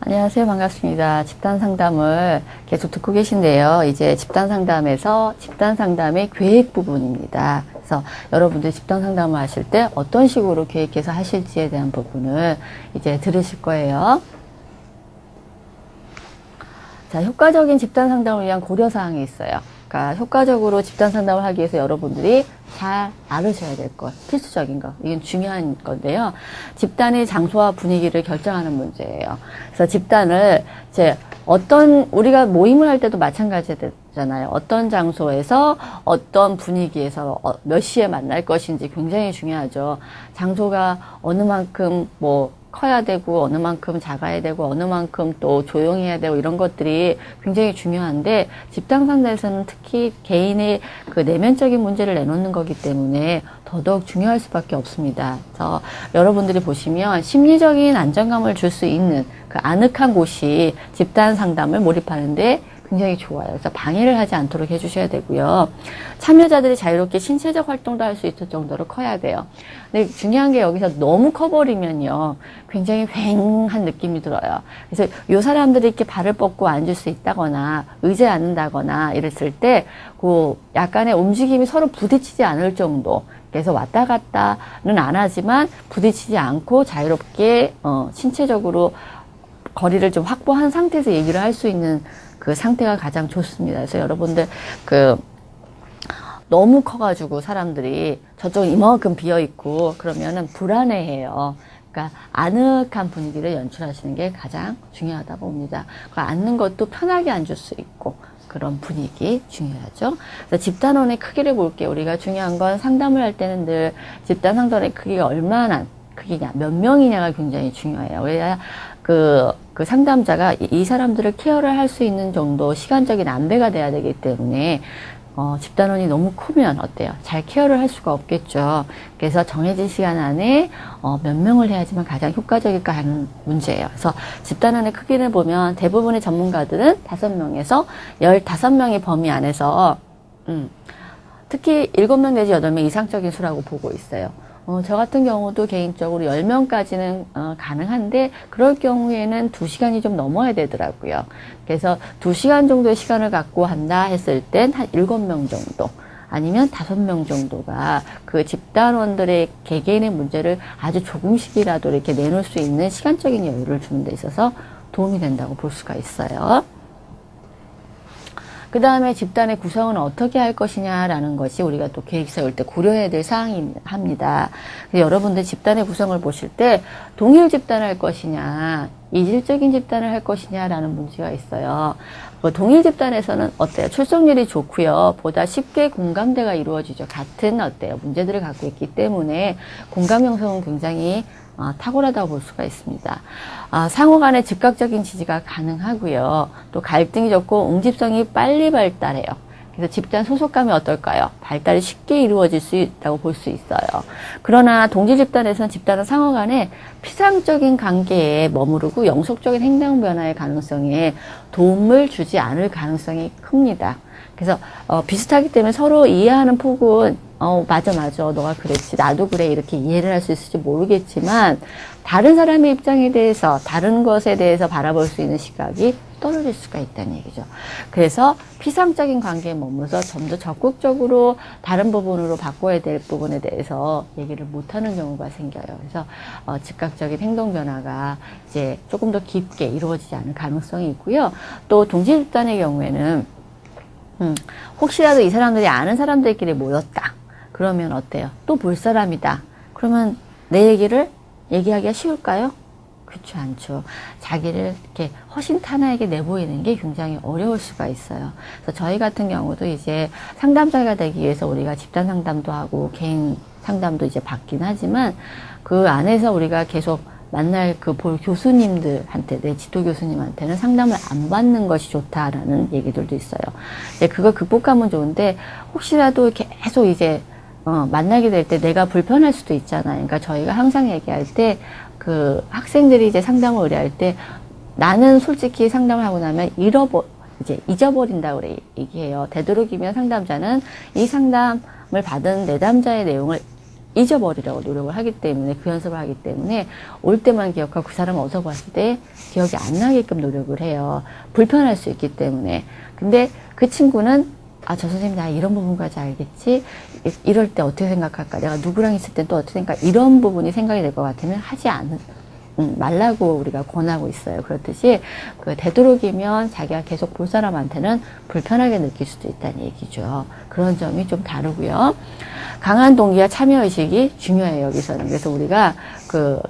안녕하세요. 반갑습니다. 집단 상담을 계속 듣고 계신데요. 이제 집단 상담에서 집단 상담의 계획 부분입니다. 그래서 여러분들 집단 상담을 하실 때 어떤 식으로 계획해서 하실지에 대한 부분을 이제 들으실 거예요. 자, 효과적인 집단 상담을 위한 고려사항이 있어요. 그러니까 효과적으로 집단 상담을 하기 위해서 여러분들이 잘 알으셔야 될 것, 필수적인 것. 이건 중요한 건데요. 집단의 장소와 분위기를 결정하는 문제예요. 그래서 집단을 이제 우리가 모임을 할 때도 마찬가지잖아요. 어떤 장소에서 어떤 분위기에서 몇 시에 만날 것인지 굉장히 중요하죠. 장소가 어느 만큼 커야 되고 어느 만큼 작아야 되고 어느 만큼 또 조용해야 되고 이런 것들이 굉장히 중요한데 집단 상담에서는 특히 개인의 그 내면적인 문제를 내놓는 거기 때문에 더더욱 중요할 수밖에 없습니다. 그래서 여러분들이 보시면 심리적인 안정감을 줄 수 있는 그 아늑한 곳이 집단 상담을 몰입하는데 굉장히 좋아요. 그래서 방해를 하지 않도록 해주셔야 되고요. 참여자들이 자유롭게 신체적 활동도 할 수 있을 정도로 커야 돼요. 근데 중요한 게 여기서 너무 커버리면요. 굉장히 휑한 느낌이 들어요. 그래서 이 사람들이 이렇게 발을 뻗고 앉을 수 있다거나 의자에 앉는다거나 이랬을 때 그 약간의 움직임이 서로 부딪히지 않을 정도. 그래서 왔다 갔다는 안 하지만 부딪히지 않고 자유롭게 신체적으로 거리를 좀 확보한 상태에서 얘기를 할 수 있는 그 상태가 가장 좋습니다. 그래서 여러분들 너무 커가지고 사람들이 저쪽은 이만큼 비어있고 그러면은 불안해해요. 그러니까 아늑한 분위기를 연출하시는 게 가장 중요하다고 봅니다. 앉는 것도 편하게 앉을 수 있고 그런 분위기 중요하죠. 그래서 집단원의 크기를 볼게요. 우리가 중요한 건 상담을 할 때는 늘 집단 상담의 크기가 얼마나 크기냐, 몇 명이냐가 굉장히 중요해요. 왜냐 그 상담자가 이 사람들을 케어를 할 수 있는 정도 시간적인 안배가 돼야 되기 때문에 집단원이 너무 크면 어때요? 잘 케어를 할 수가 없겠죠. 그래서 정해진 시간 안에 몇 명을 해야지만 가장 효과적일까 하는 문제예요. 그래서 집단원의 크기를 보면 대부분의 전문가들은 5명에서 15명의 범위 안에서 특히 7명 내지 8명 이상적인 수라고 보고 있어요. 저 같은 경우도 개인적으로 10명까지는 가능한데 그럴 경우에는 2시간이 좀 넘어야 되더라고요. 그래서 2시간 정도의 시간을 갖고 한다 했을 땐 한 7명 정도 아니면 5명 정도가 그 집단원들의 개개인의 문제를 아주 조금씩이라도 이렇게 내놓을 수 있는 시간적인 여유를 주는 데 있어서 도움이 된다고 볼 수가 있어요. 그 다음에 집단의 구성은 어떻게 할 것이냐라는 것이 우리가 또 계획 세울 때 고려해야 될 사항입니다. 여러분들 집단의 구성을 보실 때 동일 집단을 할 것이냐, 이질적인 집단을 할 것이냐라는 문제가 있어요. 동일 집단에서는 어때요? 출석률이 좋고요. 보다 쉽게 공감대가 이루어지죠. 같은 문제들을 갖고 있기 때문에 공감 형성은 굉장히 탁월하다고 볼 수가 있습니다. 상호 간의 즉각적인 지지가 가능하고요. 또 갈등이 적고 응집성이 빨리 발달해요. 그래서 집단 소속감이 어떨까요? 발달이 쉽게 이루어질 수 있다고 볼 수 있어요. 그러나 동질 집단에서는 집단은 상호 간에 피상적인 관계에 머무르고 영속적인 행동 변화의 가능성에 도움을 주지 않을 가능성이 큽니다. 그래서 비슷하기 때문에 서로 이해하는 폭은 맞아 너가 그랬지 나도 그래 이렇게 이해를 할 수 있을지 모르겠지만 다른 사람의 입장에 대해서 다른 것에 대해서 바라볼 수 있는 시각이 떨어질 수가 있다는 얘기죠. 그래서 피상적인 관계에 머물러서 좀 더 적극적으로 다른 부분으로 바꿔야 될 부분에 대해서 얘기를 못하는 경우가 생겨요. 그래서 즉각적인 행동 변화가 이제 조금 더 깊게 이루어지지 않을 가능성이 있고요. 또 동질 집단의 경우에는 혹시라도 이 사람들이 아는 사람들끼리 모였다. 그러면 어때요? 또 볼 사람이다. 그러면 내 얘기를 얘기하기가 쉬울까요? 그렇지 않죠. 자기를 이렇게 허심탄회하게 내보이는 게 굉장히 어려울 수가 있어요. 그래서 저희 같은 경우도 이제 상담자가 되기 위해서 우리가 집단 상담도 하고 개인 상담도 이제 받긴 하지만 그 안에서 우리가 계속 만날 볼 교수님들한테, 내 지도 교수님한테는 상담을 안 받는 것이 좋다라는 얘기들도 있어요. 그걸 극복하면 좋은데, 혹시라도 계속 이제, 만나게 될 때 내가 불편할 수도 있잖아요. 그러니까 저희가 항상 얘기할 때, 학생들이 이제 상담을 의뢰할 때, 나는 솔직히 상담을 하고 나면 잊어버린다고 얘기해요. 되도록이면 상담자는 이 상담을 받은 내담자의 내용을 잊어버리려고 노력을 하기 때문에, 그 연습을 하기 때문에 올 때만 기억하고 그 사람 어서 봤을 때 기억이 안 나게끔 노력을 해요. 불편할 수 있기 때문에. 근데 그 친구는 저 선생님 나 이런 부분까지 알겠지? 이럴 때 어떻게 생각할까? 내가 누구랑 있을 땐 또 어떻게 생각할까? 이런 부분이 생각이 될 것 같으면 하지 말라고 우리가 권하고 있어요. 그렇듯이 되도록이면 자기가 계속 볼 사람한테는 불편하게 느낄 수도 있다는 얘기죠. 그런 점이 좀 다르고요. 강한 동기와 참여의식이 중요해요, 여기서는. 그래서 우리가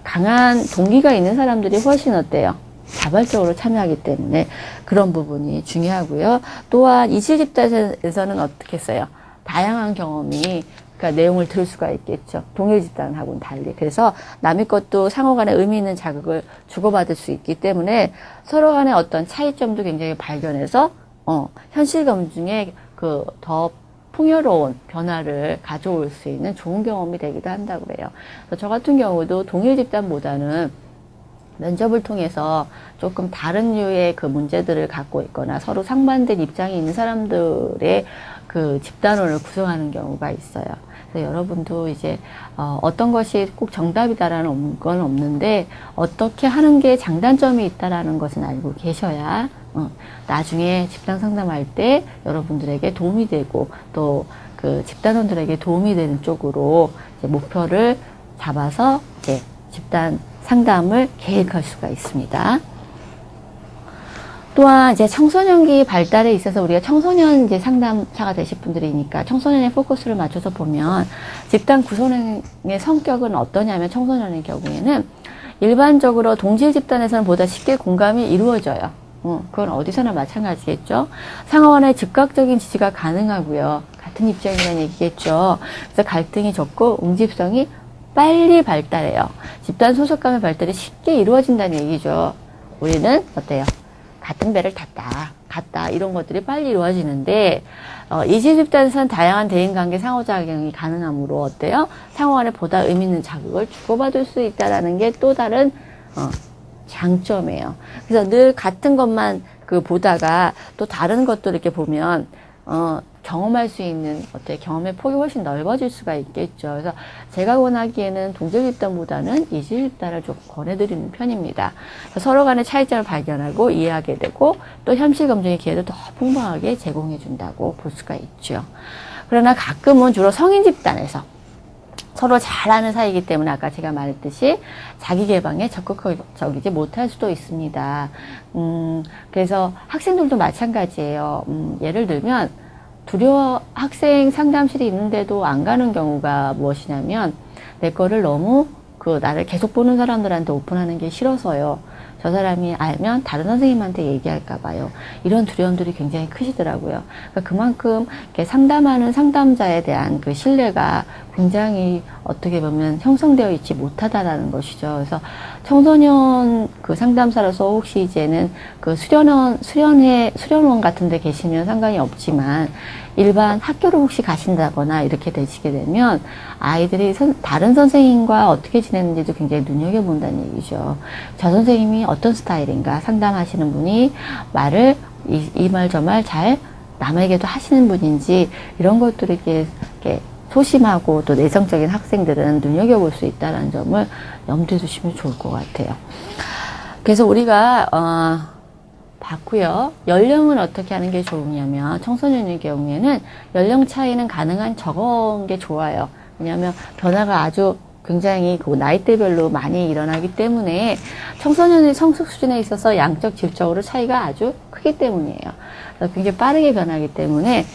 강한 동기가 있는 사람들이 훨씬 어때요? 자발적으로 참여하기 때문에 그런 부분이 중요하고요. 또한 이질 집단에서는 어떻게 써요? 다양한 경험이, 그러니까 내용을 들을 수가 있겠죠. 동일 집단하고는 달리. 그래서 남의 것도 상호 간에 의미 있는 자극을 주고받을 수 있기 때문에 서로 간의 어떤 차이점도 굉장히 발견해서, 현실감 중에 더 풍요로운 변화를 가져올 수 있는 좋은 경험이 되기도 한다고 그래요. 그래서 저 같은 경우도 동일 집단보다는 면접을 통해서 조금 다른 류의 문제들을 갖고 있거나 서로 상반된 입장이 있는 사람들의 집단원을 구성하는 경우가 있어요. 그래서 여러분도 이제 어떤 것이 꼭 정답이다라는 건 없는데 어떻게 하는 게 장단점이 있다라는 것은 알고 계셔야 나중에 집단 상담할 때 여러분들에게 도움이 되고 또 집단원들에게 도움이 되는 쪽으로 이제 목표를 잡아서 이제 집단 상담을 계획할 수가 있습니다. 또한 이제 청소년기 발달에 있어서 우리가 청소년 이제 상담사가 되실 분들이니까 청소년의 포커스를 맞춰서 보면 집단 구성의 성격은 어떠냐면 청소년의 경우에는 일반적으로 동질 집단에서는 보다 쉽게 공감이 이루어져요. 그건 어디서나 마찬가지겠죠. 상호 간의 즉각적인 지지가 가능하고요. 같은 입장이라는 얘기겠죠. 그래서 갈등이 적고 응집성이 빨리 발달해요. 집단 소속감의 발달이 쉽게 이루어진다는 얘기죠. 우리는 어때요? 같은 배를 갔다 이런 것들이 빨리 이루어지는데 이질 집단에서는 다양한 대인관계 상호작용이 가능하므로 어때요? 상호 간에 보다 의미 있는 자극을 주고받을 수 있다는 게 또 다른 장점이에요. 그래서 늘 같은 것만 보다가 또 다른 것도 이렇게 보면 경험할 수 있는 경험의 폭이 훨씬 넓어질 수가 있겠죠. 그래서 제가 권하기에는 동질 집단보다는 이질 집단을 좀 권해드리는 편입니다. 서로 간의 차이점을 발견하고 이해하게 되고 또 현실 검증의 기회도 더 풍부하게 제공해 준다고 볼 수가 있죠. 그러나 가끔은 주로 성인 집단에서 서로 잘 아는 사이이기 때문에 아까 제가 말했듯이 자기 개방에 적극적이지 못할 수도 있습니다. 그래서 학생들도 마찬가지예요. 예를 들면 학생 상담실이 있는데도 안 가는 경우가 무엇이냐면 내 거를 너무 나를 계속 보는 사람들한테 오픈하는 게 싫어서요. 저 사람이 알면 다른 선생님한테 얘기할까 봐요. 이런 두려움들이 굉장히 크시더라고요. 그러니까 그만큼 이렇게 상담하는 상담자에 대한 신뢰가 굉장히 어떻게 보면 형성되어 있지 못하다라는 것이죠. 그래서 청소년 상담사로서 혹시 이제는 수련원 같은 데 계시면 상관이 없지만 일반 학교를 혹시 가신다거나 이렇게 되시게 되면 아이들이 다른 선생님과 어떻게 지내는지도 굉장히 눈여겨본다는 얘기죠. 저 선생님이 어떤 스타일인가, 상담하시는 분이 말을 이 말 저 말 잘 남에게도 하시는 분인지 이런 것들을 이렇게 소심하고 또 내성적인 학생들은 눈여겨볼 수 있다는 점을 염두에 두시면 좋을 것 같아요. 그래서 우리가 봤고요. 연령은 어떻게 하는 게 좋으냐면 청소년의 경우에는 연령 차이는 가능한 적은 게 좋아요. 왜냐하면 변화가 아주 굉장히 나이대별로 많이 일어나기 때문에 청소년의 성숙 수준에 있어서 양적 질적으로 차이가 아주 크기 때문이에요. 그래서 굉장히 빠르게 변하기 때문에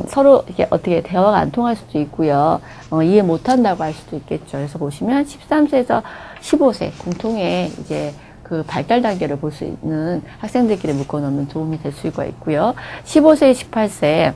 서로 이렇게 어떻게 대화가 안 통할 수도 있고요. 이해 못한다고 할 수도 있겠죠. 그래서 보시면 13세에서 15세 공통의 이제 발달 단계를 볼 수 있는 학생들끼리 묶어놓으면 도움이 될 수가 있고요. 15세, 18세,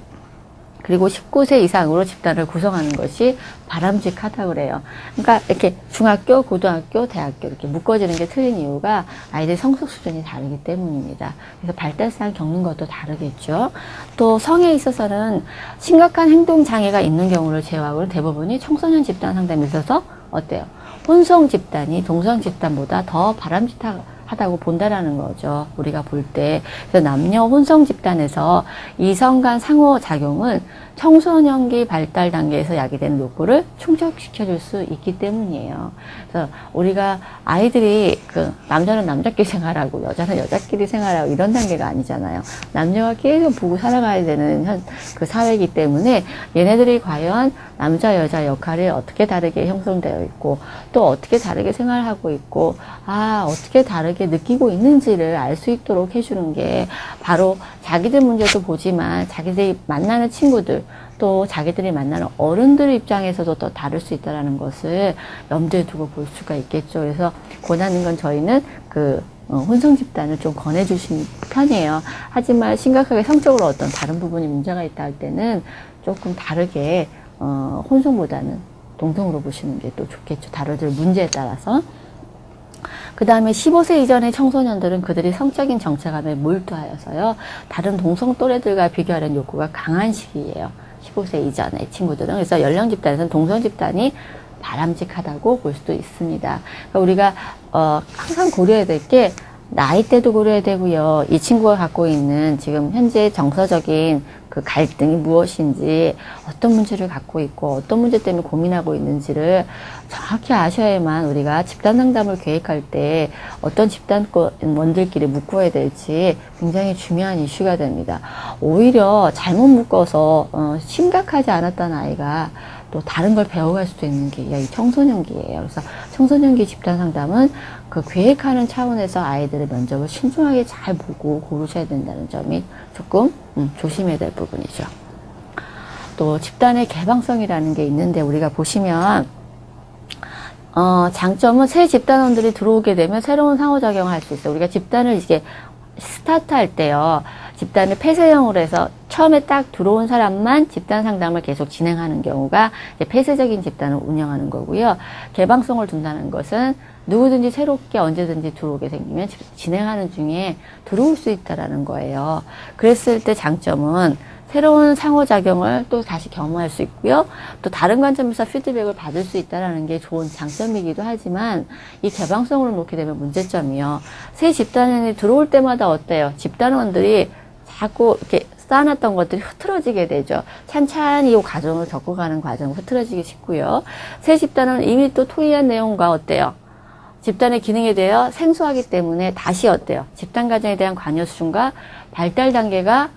그리고 19세 이상으로 집단을 구성하는 것이 바람직하다고 그래요. 그러니까 이렇게 중학교, 고등학교, 대학교 이렇게 묶어지는 게 틀린 이유가 아이들 성숙 수준이 다르기 때문입니다. 그래서 발달상 겪는 것도 다르겠죠. 또 성에 있어서는 심각한 행동 장애가 있는 경우를 제외하고는 대부분이 청소년 집단 상담에 있어서 어때요? 혼성 집단이 동성 집단보다 더 바람직하다고 본다라는 거죠. 우리가 볼 때. 그래서 남녀 혼성 집단에서 이성 간 상호작용은 청소년기 발달 단계에서 야기되는 욕구를 충족시켜줄 수 있기 때문이에요. 그래서 우리가 아이들이 남자는 남자끼리 생활하고 여자는 여자끼리 생활하고 이런 단계가 아니잖아요. 남녀가 계속 보고 살아가야 되는 그 사회이기 때문에 얘네들이 과연 남자 여자 역할이 어떻게 다르게 형성되어 있고 또 어떻게 다르게 생활하고 있고 어떻게 다르게 느끼고 있는지를 알 수 있도록 해주는 게 바로 자기들 문제도 보지만 자기들이 만나는 친구들 또 자기들이 만나는 어른들 입장에서도 더 다를 수 있다는 것을 염두에 두고 볼 수가 있겠죠. 그래서 권하는 건 저희는 혼성 집단을 좀 권해주신 편이에요. 하지만 심각하게 성적으로 어떤 다른 부분이 문제가 있다 할 때는 조금 다르게 혼성보다는 동성으로 보시는 게 또 좋겠죠. 다루들 문제에 따라서. 그 다음에 15세 이전의 청소년들은 그들이 성적인 정체감에 몰두하여서요. 다른 동성 또래들과 비교하려는 욕구가 강한 시기예요. 15세 이전의 친구들은. 그래서 연령 집단에서는 동성 집단이 바람직하다고 볼 수도 있습니다. 그러니까 우리가 항상 고려해야 될 게 나이대도 고려해야 되고요. 이 친구가 갖고 있는 지금 현재 정서적인 그 갈등이 무엇인지, 어떤 문제를 갖고 있고 어떤 문제 때문에 고민하고 있는지를 정확히 아셔야만 우리가 집단 상담을 계획할 때 어떤 집단원들끼리 묶어야 될지 굉장히 중요한 이슈가 됩니다. 오히려 잘못 묶어서 심각하지 않았던 아이가 또 다른 걸 배워갈 수도 있는 게 이 청소년기예요. 그래서 청소년기 집단 상담은 계획하는 차원에서 아이들의 면접을 신중하게 잘 보고 고르셔야 된다는 점이 조금 조심해야 될 부분이죠. 또 집단의 개방성이라는 게 있는데 우리가 보시면 장점은 새 집단원들이 들어오게 되면 새로운 상호작용을 할 수 있어요. 우리가 집단을 이제 스타트할 때요. 집단을 폐쇄형으로 해서 처음에 딱 들어온 사람만 집단 상담을 계속 진행하는 경우가 이제 폐쇄적인 집단을 운영하는 거고요. 개방성을 둔다는 것은 누구든지 새롭게 언제든지 들어오게 생기면 진행하는 중에 들어올 수 있다라는 거예요. 그랬을 때 장점은 새로운 상호작용을 또 다시 경험할 수 있고요. 또 다른 관점에서 피드백을 받을 수 있다는 게 좋은 장점이기도 하지만 이 개방성으로 놓게 되면 문제점이요. 새 집단원이 들어올 때마다 어때요? 집단원들이 자꾸 이렇게 쌓아놨던 것들이 흐트러지게 되죠. 찬찬히 이 과정을 겪어가는 과정을 흐트러지기 쉽고요. 새 집단은 이미 또 토의한 내용과 어때요? 집단의 기능에 대해 생소하기 때문에 다시 어때요? 집단 과정에 대한 관여 수준과 발달 단계가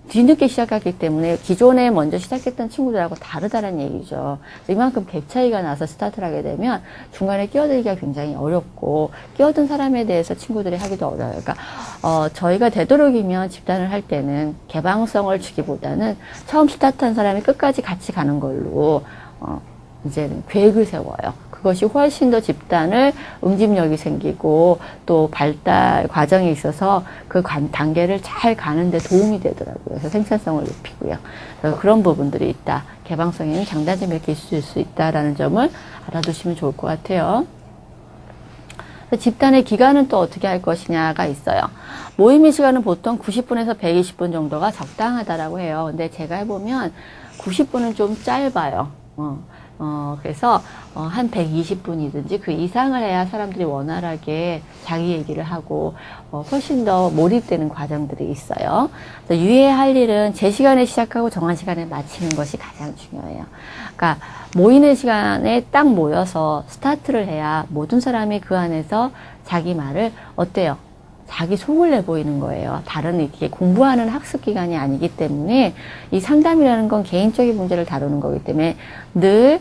뒤늦게 시작했기 때문에 기존에 먼저 시작했던 친구들하고 다르다는 얘기죠. 이만큼 갭 차이가 나서 스타트를 하게 되면 중간에 끼어들기가 굉장히 어렵고 끼어든 사람에 대해서 친구들이 하기도 어려워요. 그러니까 저희가 되도록이면 집단을 할 때는 개방성을 주기보다는 처음 스타트한 사람이 끝까지 같이 가는 걸로 이제는 계획을 세워요. 그것이 훨씬 더 집단을 응집력이 생기고 또 발달 과정에 있어서 그 단계를 잘 가는데 도움이 되더라고요. 그래서 생산성을 높이고요. 그래서 그런 부분들이 있다. 개방성에는 장단점이 이렇게 있을 수 있다라는 점을 알아두시면 좋을 것 같아요. 집단의 기간은 또 어떻게 할 것이냐가 있어요. 모임의 시간은 보통 90분에서 120분 정도가 적당하다라고 해요. 근데 제가 해보면 90분은 좀 짧아요. 그래서 한 120분이든지 그 이상을 해야 사람들이 원활하게 자기 얘기를 하고 훨씬 더 몰입되는 과정들이 있어요. 유의할 일은 제 시간에 시작하고 정한 시간에 마치는 것이 가장 중요해요. 그러니까 모이는 시간에 딱 모여서 스타트를 해야 모든 사람이 그 안에서 자기 말을 어때요? 자기 속을 내보이는 거예요. 다른 이렇게 공부하는 학습 기간이 아니기 때문에 이 상담이라는 건 개인적인 문제를 다루는 거기 때문에 늘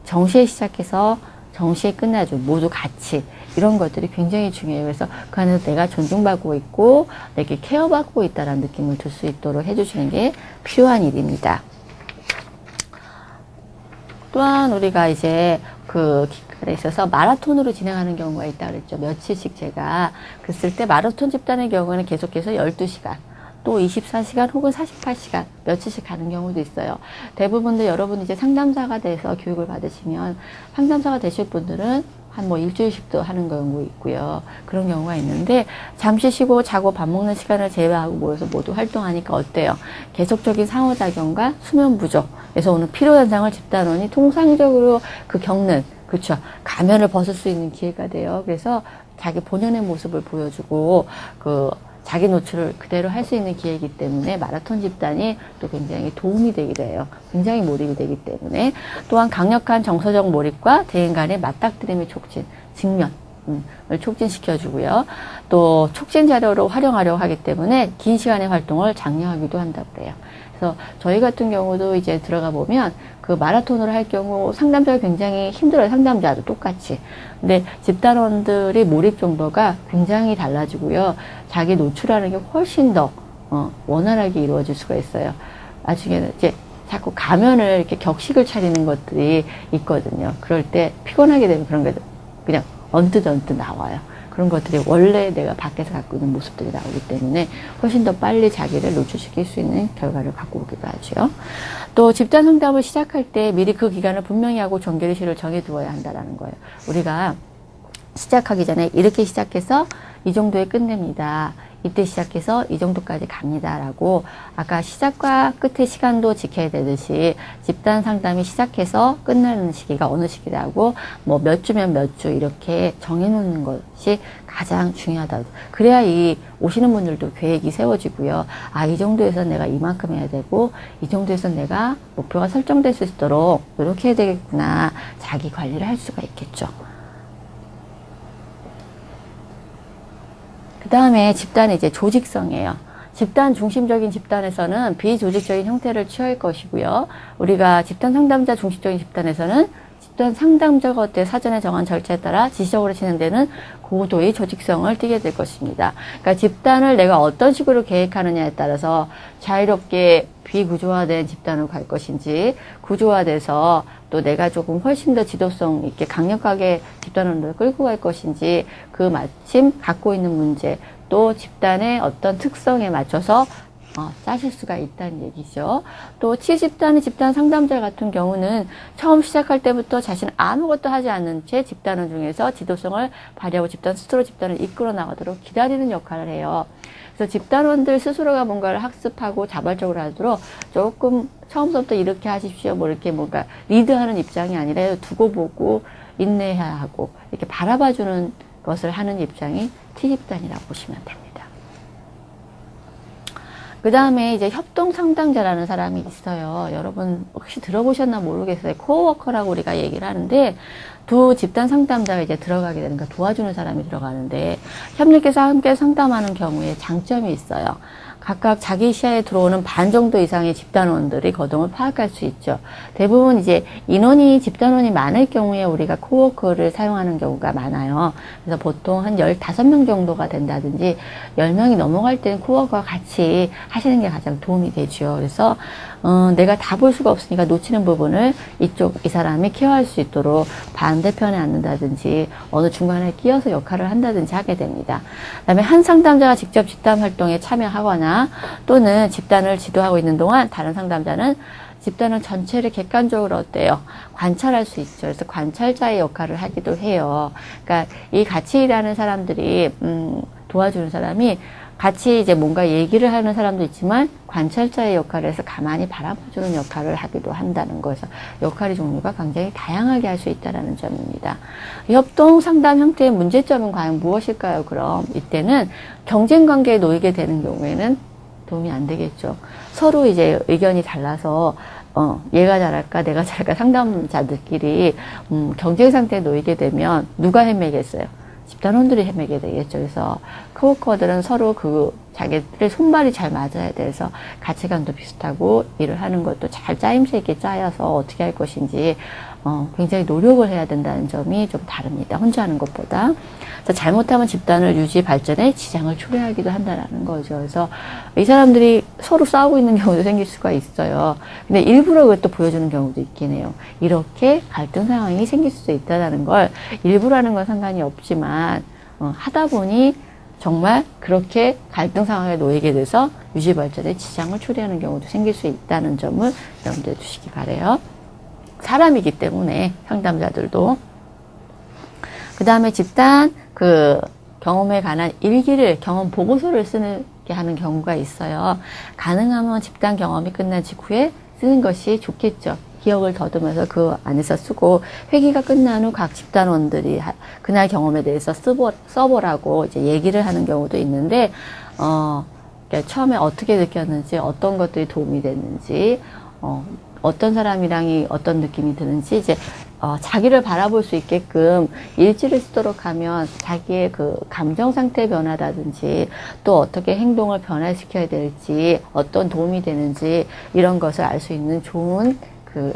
정시에 시작해서 정시에 끝나죠. 모두 같이. 이런 것들이 굉장히 중요해요. 그래서 그 안에서 내가 존중받고 있고 내게 케어받고 있다는 느낌을 들 수 있도록 해주시는 게 필요한 일입니다. 또한 우리가 이제 그 기간에 있어서 마라톤으로 진행하는 경우가 있다고 그랬죠. 며칠씩 제가 그랬을 때 마라톤 집단의 경우는 계속해서 12시간 또 24시간 혹은 48시간 며칠씩 가는 경우도 있어요. 대부분도 여러분 이제 상담사가 돼서 교육을 받으시면 상담사가 되실 분들은 한 일주일씩도 하는 경우 있고요. 그런 경우가 있는데 잠시 쉬고 자고 밥 먹는 시간을 제외하고 모여서 모두 활동하니까 어때요? 계속적인 상호작용과 수면 부족에서 오는 피로현상을 집단원이 통상적으로 겪는 그렇죠. 가면을 벗을 수 있는 기회가 돼요. 그래서 자기 본연의 모습을 보여주고 자기 노출을 그대로 할 수 있는 기회이기 때문에 마라톤 집단이 또 굉장히 도움이 되기도 해요. 굉장히 몰입이 되기 때문에. 또한 강력한 정서적 몰입과 대인 간의 맞닥뜨림의 촉진, 직면을 촉진시켜주고요. 또 촉진 자료로 활용하려고 하기 때문에 긴 시간의 활동을 장려하기도 한다고 그래요. 그래서 저희 같은 경우도 이제 들어가 보면 그 마라톤을 할 경우 상담자가 굉장히 힘들어요. 상담자도 똑같이. 근데 집단원들의 몰입 정도가 굉장히 달라지고요. 자기 노출하는 게 훨씬 더 원활하게 이루어질 수가 있어요. 나중에는 이제 자꾸 가면을 이렇게 격식을 차리는 것들이 있거든요. 그럴 때 피곤하게 되면 그런 게 그냥 언뜻 나와요. 그런 것들이 원래 내가 밖에서 갖고 있는 모습들이 나오기 때문에 훨씬 더 빨리 자기를 노출시킬 수 있는 결과를 갖고 오기도 하죠. 또 집단 상담을 시작할 때 미리 그 기간을 분명히 하고 종결의시를 정해두어야 한다는 거예요. 우리가 시작하기 전에 이렇게 시작해서 이 정도에 끝냅니다. 이때 시작해서 이 정도까지 갑니다라고 아까 시작과 끝의 시간도 지켜야 되듯이 집단 상담이 시작해서 끝나는 시기가 어느 시기라고 뭐 몇 주면 몇 주 이렇게 정해놓는 것이 가장 중요하다. 그래야 이 오시는 분들도 계획이 세워지고요. 아, 이 정도에서 내가 이만큼 해야 되고 이 정도에서 내가 목표가 설정될 수 있도록 노력해야 되겠구나. 자기 관리를 할 수가 있겠죠. 그 다음에 집단의 이제 조직성이에요. 집단 중심적인 집단에서는 비조직적인 형태를 취할 것이고요. 우리가 집단 상담자 중심적인 집단에서는 집단 상담자가 어때 사전에 정한 절차에 따라 지시적으로 진행되는 고도의 조직성을 띠게 될 것입니다. 그러니까 집단을 내가 어떤 식으로 계획하느냐에 따라서 자유롭게 비구조화된 집단으로 갈 것인지 구조화돼서 또 내가 조금 훨씬 더 지도성 있게 강력하게 집단원들을 끌고 갈 것인지 그 마침 갖고 있는 문제 또 집단의 어떤 특성에 맞춰서 짜실 수가 있다는 얘기죠. 또 치집단의 집단 상담자 같은 경우는 처음 시작할 때부터 자신은 아무것도 하지 않는 채 집단원 중에서 지도성을 발휘하고 집단 스스로 집단을 이끌어 나가도록 기다리는 역할을 해요. 그래서 집단원들 스스로가 뭔가를 학습하고 자발적으로 하도록 조금 처음부터 이렇게 하십시오. 뭐 이렇게 뭔가 리드하는 입장이 아니라 두고 보고 인내해야 하고 이렇게 바라봐주는 것을 하는 입장이 T집단이라고 보시면 됩니다. 그 다음에 이제 협동 상담자라는 사람이 있어요. 여러분 혹시 들어보셨나 모르겠어요. 코어워커라고 우리가 얘기를 하는데 두 집단 상담자가 이제 들어가게 되는 거니까 도와주는 사람이 들어가는데 협력해서 함께 상담하는 경우에 장점이 있어요. 각각 자기 시야에 들어오는 반 정도 이상의 집단원들이 거동을 파악할 수 있죠. 대부분 이제 인원이 집단원이 많을 경우에 우리가 코워커를 사용하는 경우가 많아요. 그래서 보통 한 15명 정도가 된다든지 10명이 넘어갈 때는 코워커와 같이 하시는 게 가장 도움이 되죠. 그래서 내가 다 볼 수가 없으니까 놓치는 부분을 이 사람이 케어할 수 있도록 반대편에 앉는다든지 어느 중간에 끼어서 역할을 한다든지 하게 됩니다. 그다음에 한 상담자가 직접 집단 활동에 참여하거나 또는 집단을 지도하고 있는 동안 다른 상담자는 집단은 전체를 객관적으로 어때요? 관찰할 수 있죠. 그래서 관찰자의 역할을 하기도 해요. 그러니까 이 같이 일하는 사람들이 도와주는 사람이 같이 이제 뭔가 얘기를 하는 사람도 있지만 관찰자의 역할을 해서 가만히 바라봐주는 역할을 하기도 한다는 거에서 역할의 종류가 굉장히 다양하게 할 수 있다는 점입니다. 협동 상담 형태의 문제점은 과연 무엇일까요? 그럼 이때는 경쟁 관계에 놓이게 되는 경우에는 도움이 안 되겠죠. 서로 이제 의견이 달라서 얘가 잘할까 내가 잘할까 상담자들끼리 경쟁 상태에 놓이게 되면 누가 헤매겠어요? 집단원들이 헤매게 되겠죠. 그래서 코워커들은 서로 자기들의 손발이 잘 맞아야 돼서 가치관도 비슷하고 일을 하는 것도 잘 짜임새 있게 짜여서 어떻게 할 것인지 굉장히 노력을 해야 된다는 점이 좀 다릅니다. 혼자 하는 것보다. 그래서 잘못하면 집단을 유지 발전에 지장을 초래하기도 한다는 거죠. 그래서 이 사람들이 서로 싸우고 있는 경우도 생길 수가 있어요. 근데 일부러 그것도 보여주는 경우도 있긴 해요. 이렇게 갈등 상황이 생길 수도 있다는 걸 일부러 하는 건 상관이 없지만 하다 보니 정말 그렇게 갈등 상황에 놓이게 돼서 유지 발전에 지장을 초래하는 경우도 생길 수 있다는 점을 여러분들 두시기 바라요. 사람이기 때문에 상담자들도. 그 다음에 집단 경험에 관한 일기를 경험 보고서를 쓰게 하는 경우가 있어요. 가능하면 집단 경험이 끝난 직후에 쓰는 것이 좋겠죠. 기억을 더듬어서 그 안에서 쓰고 회기가 끝난 후 각 집단원들이 그날 경험에 대해서 써보라고 이제 얘기를 하는 경우도 있는데, 그러니까 처음에 어떻게 느꼈는지, 어떤 것들이 도움이 됐는지, 어떤 사람이랑이 어떤 느낌이 드는지 이제 자기를 바라볼 수 있게끔 일지를 쓰도록 하면 자기의 그 감정 상태 변화라든지 또 어떻게 행동을 변화시켜야 될지 어떤 도움이 되는지 이런 것을 알 수 있는 좋은 그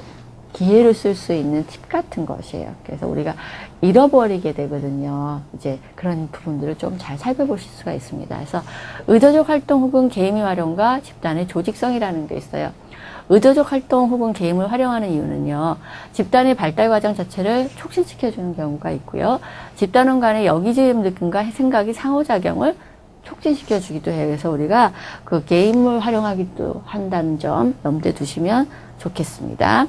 기회를 쓸 수 있는 팁 같은 것이에요. 그래서 우리가 잃어버리게 되거든요. 이제 그런 부분들을 좀 잘 살펴보실 수가 있습니다. 그래서 의도적 활동 혹은 게임의 활용과 집단의 조직성이라는 게 있어요. 의도적 활동 혹은 게임을 활용하는 이유는요, 집단의 발달 과정 자체를 촉진시켜주는 경우가 있고요. 집단원 간의 여기지음 느낌과 생각이 상호작용을 촉진시켜주기도 해요. 그래서 우리가 그 게임을 활용하기도 한다는 점 염두에 두시면 좋겠습니다.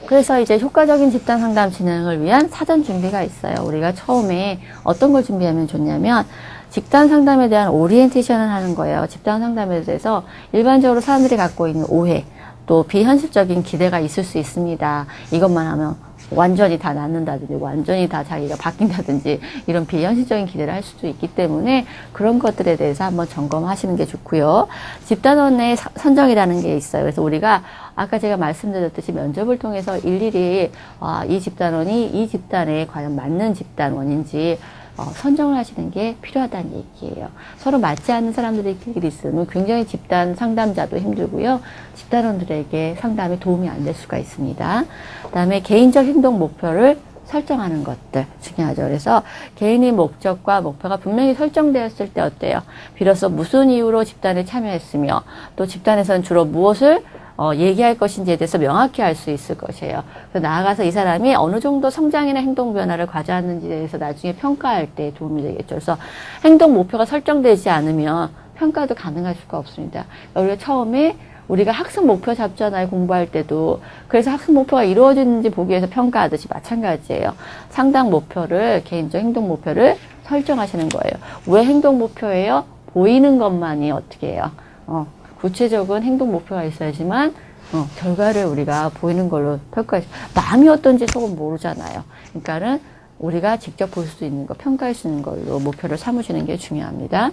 그래서 이제 효과적인 집단 상담 진행을 위한 사전 준비가 있어요. 우리가 처음에 어떤 걸 준비하면 좋냐면 집단 상담에 대한 오리엔테이션을 하는 거예요. 집단 상담에 대해서 일반적으로 사람들이 갖고 있는 오해, 또 비현실적인 기대가 있을 수 있습니다. 이것만 하면 완전히 다 낫는다든지 완전히 다 자기가 바뀐다든지 이런 비현실적인 기대를 할 수도 있기 때문에 그런 것들에 대해서 한번 점검하시는 게 좋고요. 집단원의 선정이라는 게 있어요. 그래서 우리가 아까 제가 말씀드렸듯이 면접을 통해서 일일이 이 집단원이 이 집단에 과연 맞는 집단원인지 선정을 하시는 게 필요하다는 얘기예요. 서로 맞지 않는 사람들끼리 있으면 굉장히 집단 상담자도 힘들고요. 집단원들에게 상담에 도움이 안 될 수가 있습니다. 그 다음에 개인적 행동 목표를 설정하는 것들 중요하죠. 그래서 개인의 목적과 목표가 분명히 설정되었을 때 어때요? 비로소 무슨 이유로 집단에 참여했으며 또 집단에서는 주로 무엇을 얘기할 것인지에 대해서 명확히 알 수 있을 것이에요. 그래서 나아가서 이 사람이 어느 정도 성장이나 행동 변화를 가져왔는지에 대해서 나중에 평가할 때 도움이 되겠죠. 그래서 행동 목표가 설정되지 않으면 평가도 가능할 수가 없습니다. 우리가 처음에 우리가 학습 목표 잡잖아요. 공부할 때도. 그래서 학습 목표가 이루어지는지 보기 위해서 평가하듯이 마찬가지예요. 상당 목표를, 개인적 행동 목표를 설정하시는 거예요. 왜 행동 목표예요? 보이는 것만이 어떻게 해요? 구체적인 행동 목표가 있어야지만 결과를 우리가 보이는 걸로 평가해서 마음이 어떤지 조금 모르잖아요. 그러니까는 우리가 직접 볼 수 있는 거, 평가할 수 있는 걸로 목표를 삼으시는 게 중요합니다.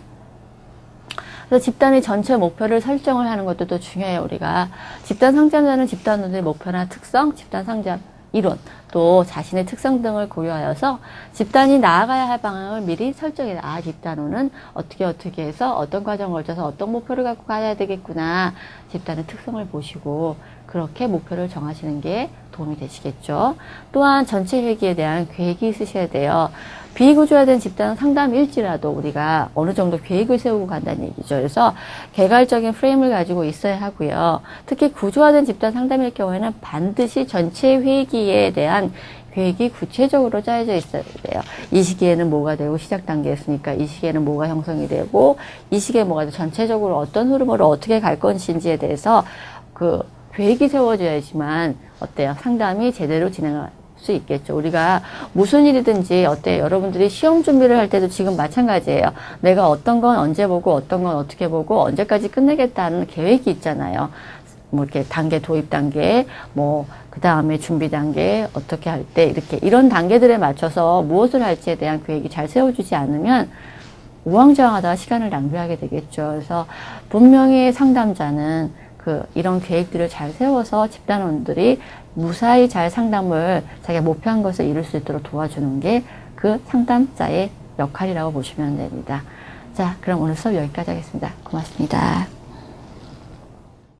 그래서 집단의 전체 목표를 설정을 하는 것도 또 중요해요. 우리가 집단 상담자는 집단원들의 목표나 특성, 집단 상담 이론, 또 자신의 특성 등을 고려하여서 집단이 나아가야 할 방향을 미리 설정해요. 집단원은 어떻게 해서 어떤 과정을 거쳐서 어떤 목표를 갖고 가야 되겠구나. 집단의 특성을 보시고 그렇게 목표를 정하시는 게 도움이 되시겠죠. 또한 전체 회기에 대한 계획이 있으셔야 돼요. 비구조화된 집단 상담일지라도 우리가 어느 정도 계획을 세우고 간다는 얘기죠. 그래서 개괄적인 프레임을 가지고 있어야 하고요. 특히 구조화된 집단 상담일 경우에는 반드시 전체 회기에 대한 계획이 구체적으로 짜여져 있어야 돼요. 이 시기에는 뭐가 되고 시작 단계였으니까 이 시기에는 뭐가 형성이 되고 이 시기에 뭐가 되고 전체적으로 어떤 흐름으로 어떻게 갈 것인지에 대해서 그 계획이 세워져야지만 어때요? 상담이 제대로 진행할 수 있겠죠. 우리가 무슨 일이든지 어때요? 여러분들이 시험 준비를 할 때도 지금 마찬가지예요. 내가 어떤 건 언제 보고 어떤 건 어떻게 보고 언제까지 끝내겠다는 계획이 있잖아요. 뭐 이렇게 단계 도입 단계, 뭐 그 다음에 준비 단계 어떻게 할 때 이렇게 이런 단계들에 맞춰서 무엇을 할지에 대한 계획이 잘 세워주지 않으면 우왕좌왕하다가 시간을 낭비하게 되겠죠. 그래서 분명히 상담자는 이런 계획들을 잘 세워서 집단원들이 무사히 잘 상담을 자기가 목표한 것을 이룰 수 있도록 도와주는 게 그 상담자의 역할이라고 보시면 됩니다. 자, 그럼 오늘 수업 여기까지 하겠습니다. 고맙습니다.